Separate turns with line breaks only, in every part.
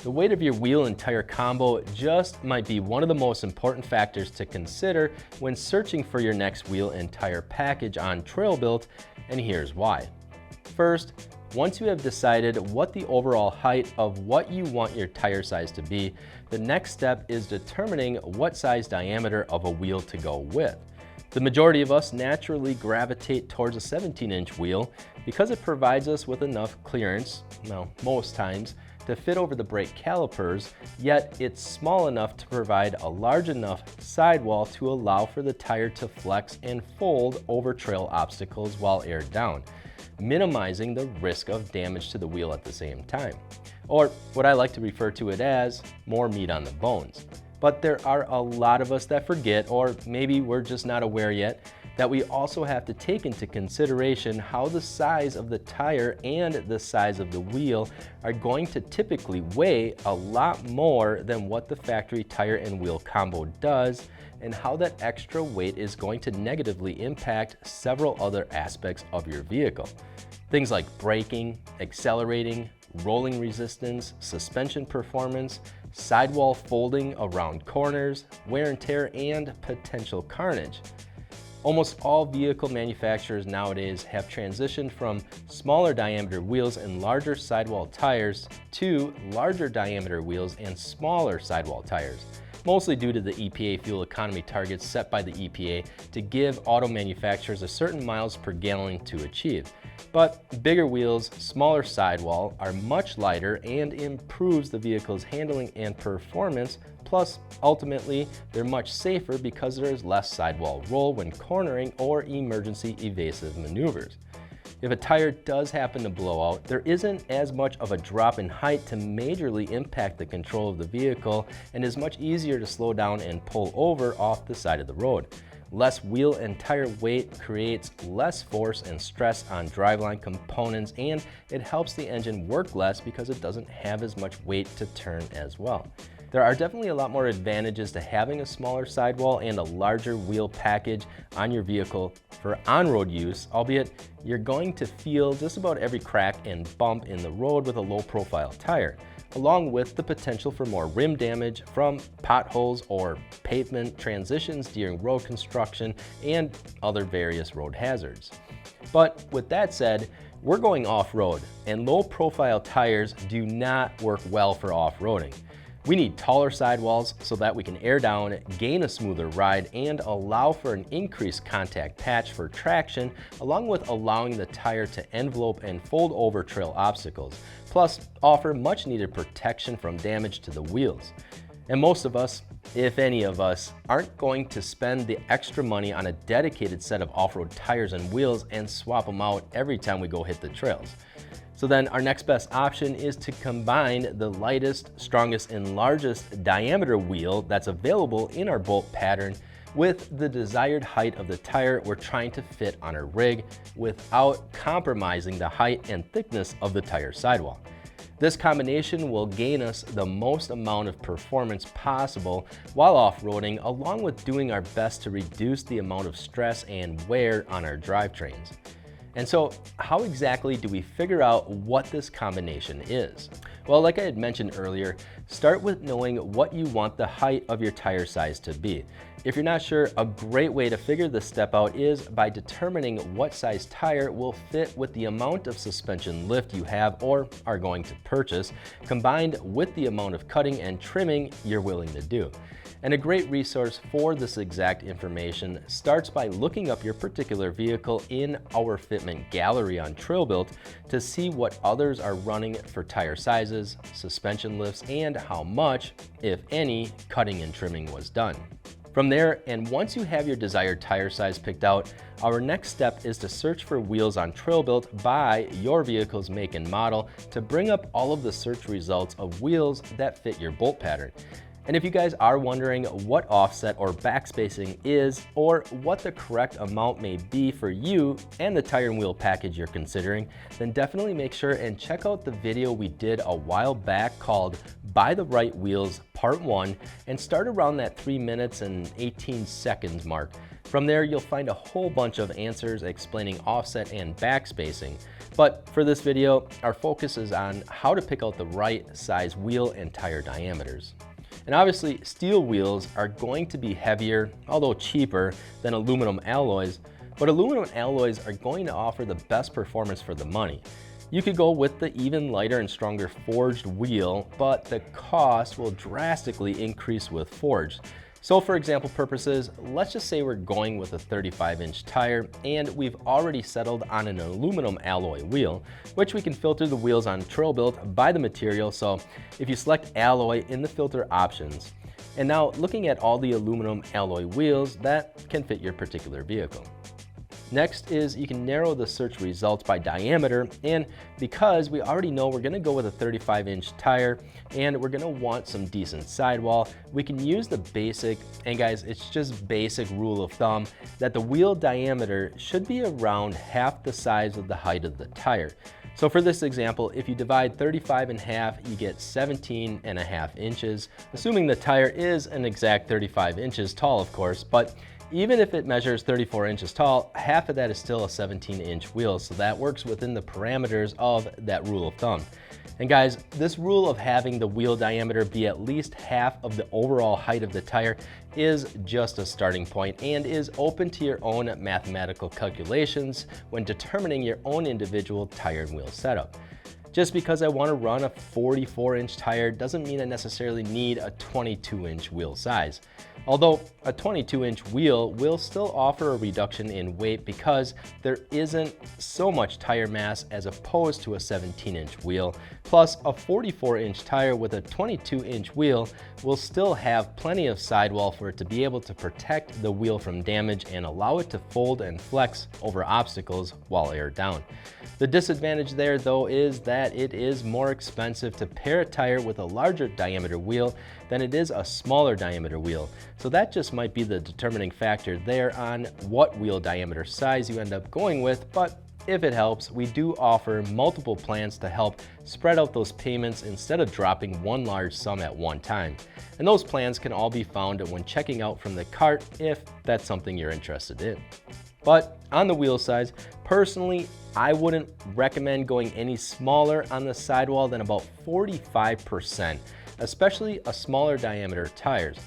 The weight of your wheel and tire combo just might be one of the most important factors to consider when searching for your next wheel and tire package on TrailBuilt, and here's why. First, once you have decided what the overall height of what you want your tire size to be, the next step is determining what size diameter of a wheel to go with. The majority of us naturally gravitate towards a 17-inch wheel because it provides us with enough clearance, well, most times, to fit over the brake calipers, yet it's small enough to provide a large enough sidewall to allow for the tire to flex and fold over trail obstacles while aired down, minimizing the risk of damage to the wheel at the same time. Or what I like to refer to it as, more meat on the bones. But there are a lot of us that forget, or maybe we're just not aware yet, that we also have to take into consideration how the size of the tire and the size of the wheel are going to typically weigh a lot more than what the factory tire and wheel combo does, and how that extra weight is going to negatively impact several other aspects of your vehicle. Things like braking, accelerating, rolling resistance, suspension performance, sidewall folding around corners, wear and tear, and potential carnage. Almost all vehicle manufacturers nowadays have transitioned from smaller diameter wheels and larger sidewall tires to larger diameter wheels and smaller sidewall tires, mostly due to the EPA fuel economy targets set by the EPA to give auto manufacturers a certain miles per gallon to achieve. But bigger wheels, smaller sidewall are much lighter and improves the vehicle's handling and performance. Plus, ultimately, they're much safer because there is less sidewall roll when cornering or emergency evasive maneuvers. If a tire does happen to blow out, there isn't as much of a drop in height to majorly impact the control of the vehicle, and is much easier to slow down and pull over off the side of the road. Less wheel and tire weight creates less force and stress on driveline components, and it helps the engine work less because it doesn't have as much weight to turn as well. There are definitely a lot more advantages to having a smaller sidewall and a larger wheel package on your vehicle for on-road use, albeit you're going to feel just about every crack and bump in the road with a low-profile tire, along with the potential for more rim damage from potholes or pavement transitions during road construction and other various road hazards. But with that said, we're going off-road, and low-profile tires do not work well for off-roading. We need taller sidewalls so that we can air down, gain a smoother ride, and allow for an increased contact patch for traction, along with allowing the tire to envelope and fold over trail obstacles, plus offer much needed protection from damage to the wheels. And most of us, if any of us, aren't going to spend the extra money on a dedicated set of off-road tires and wheels and swap them out every time we go hit the trails. So then our next best option is to combine the lightest, strongest, and largest diameter wheel that's available in our bolt pattern with the desired height of the tire we're trying to fit on our rig without compromising the height and thickness of the tire sidewall. This combination will gain us the most amount of performance possible while off-roading, along with doing our best to reduce the amount of stress and wear on our drivetrains. And so how exactly do we figure out what this combination is? Well, like I had mentioned earlier, start with knowing what you want the height of your tire size to be. If you're not sure, a great way to figure this step out is by determining what size tire will fit with the amount of suspension lift you have or are going to purchase, combined with the amount of cutting and trimming you're willing to do. And a great resource for this exact information starts by looking up your particular vehicle in our fitment gallery on TrailBuilt to see what others are running for tire sizes, suspension lifts, and how much, if any, cutting and trimming was done. From there, and once you have your desired tire size picked out, our next step is to search for wheels on TrailBuilt by your vehicle's make and model to bring up all of the search results of wheels that fit your bolt pattern. And if you guys are wondering what offset or backspacing is, or what the correct amount may be for you and the tire and wheel package you're considering, then definitely make sure and check out the video we did a while back called Buy the Right Wheels Part 1 and start around that 3 minutes and 18 seconds mark. From there, you'll find a whole bunch of answers explaining offset and backspacing. But for this video, our focus is on how to pick out the right size wheel and tire diameters. And obviously, steel wheels are going to be heavier, although cheaper, than aluminum alloys, but aluminum alloys are going to offer the best performance for the money. You could go with the even lighter and stronger forged wheel, but the cost will drastically increase with forged. So for example purposes, let's just say we're going with a 35-inch tire and we've already settled on an aluminum alloy wheel, which we can filter the wheels on TrailBuilt by the material. So if you select alloy in the filter options, and now looking at all the aluminum alloy wheels that can fit your particular vehicle. Next is you can narrow the search results by diameter, and because we already know we're going to go with a 35-inch tire and we're going to want some decent sidewall, we can use the basic, and guys, it's just basic rule of thumb, that the wheel diameter should be around half the size of the height of the tire. So for this example, if you divide 35 in half, you get 17.5 inches, assuming the tire is an exact 35 inches tall, of course, but even if it measures 34 inches tall, half of that is still a 17-inch wheel, so that works within the parameters of that rule of thumb. And guys, this rule of having the wheel diameter be at least half of the overall height of the tire is just a starting point and is open to your own mathematical calculations when determining your own individual tire and wheel setup. Just because I want to run a 44-inch tire doesn't mean I necessarily need a 22-inch wheel size. Although a 22-inch wheel will still offer a reduction in weight because there isn't so much tire mass as opposed to a 17-inch wheel. Plus, a 44-inch tire with a 22-inch wheel will still have plenty of sidewall for it to be able to protect the wheel from damage and allow it to fold and flex over obstacles while aired down. The disadvantage there though is that it is more expensive to pair a tire with a larger diameter wheel than it is a smaller diameter wheel. So that just might be the determining factor there on what wheel diameter size you end up going with, but if it helps, we do offer multiple plans to help spread out those payments instead of dropping one large sum at one time. And those plans can all be found when checking out from the cart if that's something you're interested in. But on the wheel size, personally, I wouldn't recommend going any smaller on the sidewall than about 45%, especially a smaller diameter tires.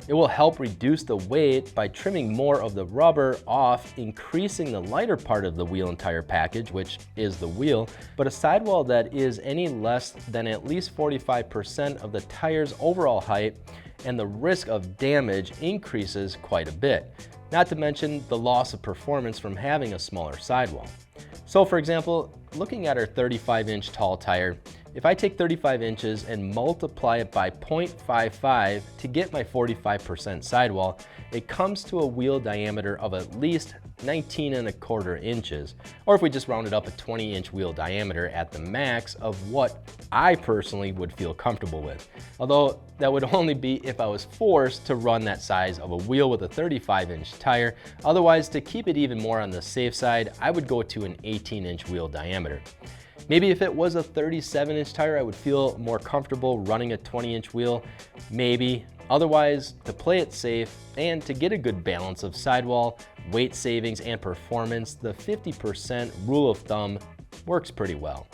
It will help reduce the weight by trimming more of the rubber off, increasing the lighter part of the wheel and tire package, which is the wheel, but a sidewall that is any less than at least 45% of the tire's overall height, and the risk of damage increases quite a bit. Not to mention the loss of performance from having a smaller sidewall. So for example, looking at our 35-inch tall tire, if I take 35 inches and multiply it by 0.55 to get my 45% sidewall, it comes to a wheel diameter of at least 19.25 inches, or if we just round it up, a 20-inch wheel diameter at the max of what I personally would feel comfortable with. Although that would only be if I was forced to run that size of a wheel with a 35-inch tire. Otherwise, to keep it even more on the safe side, I would go to an 18-inch wheel diameter. Maybe if it was a 37-inch tire, I would feel more comfortable running a 20-inch wheel, maybe. Otherwise, to play it safe and to get a good balance of sidewall, weight savings, and performance, the 50% rule of thumb works pretty well.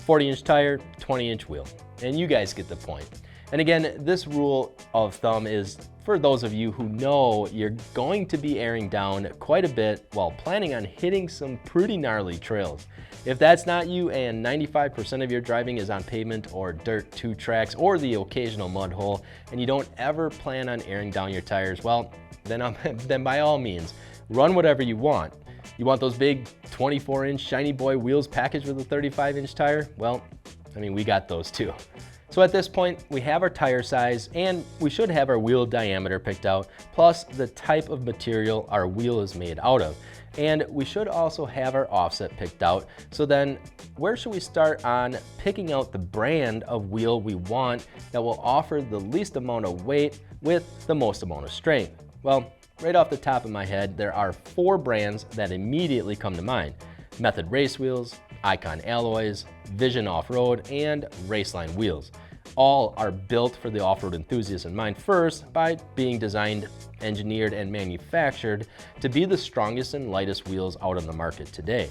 40-inch tire, 20-inch wheel, and you guys get the point. And again, this rule of thumb is for those of you who know you're going to be airing down quite a bit while planning on hitting some pretty gnarly trails. If that's not you and 95% of your driving is on pavement or dirt 2 tracks or the occasional mud hole, and you don't ever plan on airing down your tires, well, then by all means, run whatever you want. You want those big 24-inch shiny boy wheels packaged with a 35-inch tire? Well, I mean, we got those too. So at this point, we have our tire size and we should have our wheel diameter picked out, plus the type of material our wheel is made out of. And we should also have our offset picked out. So then where should we start on picking out the brand of wheel we want that will offer the least amount of weight with the most amount of strength? Well, right off the top of my head, there are 4 brands that immediately come to mind: Method Race Wheels, Icon Alloys, Vision Off-Road, and Raceline Wheels. All are built for the off-road enthusiast in mind first by being designed, engineered, and manufactured to be the strongest and lightest wheels out on the market today.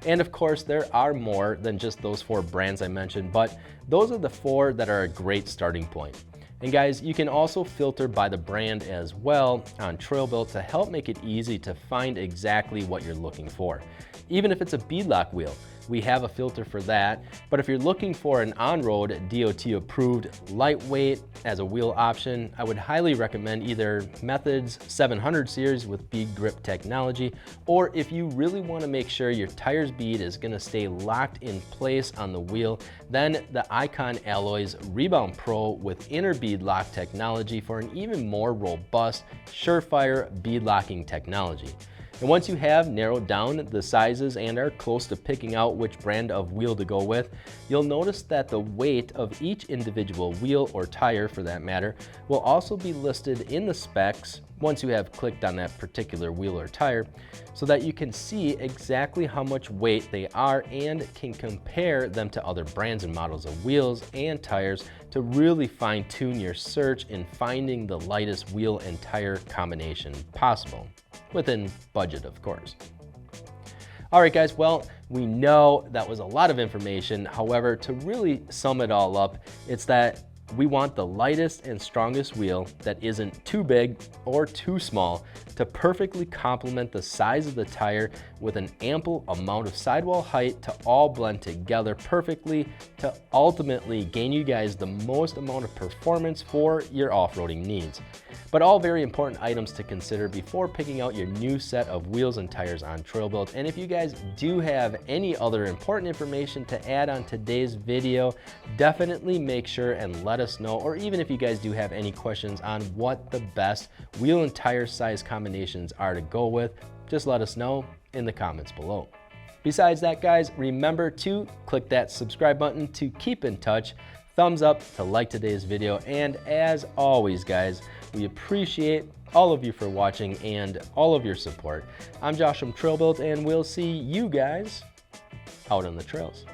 And of course, there are more than just those 4 brands I mentioned, but those are the 4 that are a great starting point. And guys, you can also filter by the brand as well on TrailBuilt to help make it easy to find exactly what you're looking for. Even if it's a beadlock wheel, we have a filter for that. But if you're looking for an on-road DOT approved lightweight as a wheel option, I would highly recommend either Method's 700 series with bead grip technology, or if you really want to make sure your tire's bead is going to stay locked in place on the wheel, then the Icon Alloys Rebound Pro with inner bead lock technology for an even more robust, surefire bead locking technology. And once you have narrowed down the sizes and are close to picking out which brand of wheel to go with, you'll notice that the weight of each individual wheel, or tire for that matter, will also be listed in the specs once you have clicked on that particular wheel or tire, so that you can see exactly how much weight they are and can compare them to other brands and models of wheels and tires to really fine-tune your search in finding the lightest wheel and tire combination possible, within budget, of course. All right, guys, well, we know that was a lot of information. However, to really sum it all up, it's that we want the lightest and strongest wheel that isn't too big or too small to perfectly complement the size of the tire, with an ample amount of sidewall height to all blend together perfectly to ultimately gain you guys the most amount of performance for your off-roading needs. But all very important items to consider before picking out your new set of wheels and tires on TrailBuilt. And if you guys do have any other important information to add on today's video, definitely make sure and let us know. Or even if you guys do have any questions on what the best wheel and tire size combinations are to go with, just let us know in the comments below. Besides that, guys, remember to click that subscribe button to keep in touch, thumbs up to like today's video, and as always, guys, we appreciate all of you for watching and all of your support. I'm Josh from TrailBuilt, and we'll see you guys out on the trails.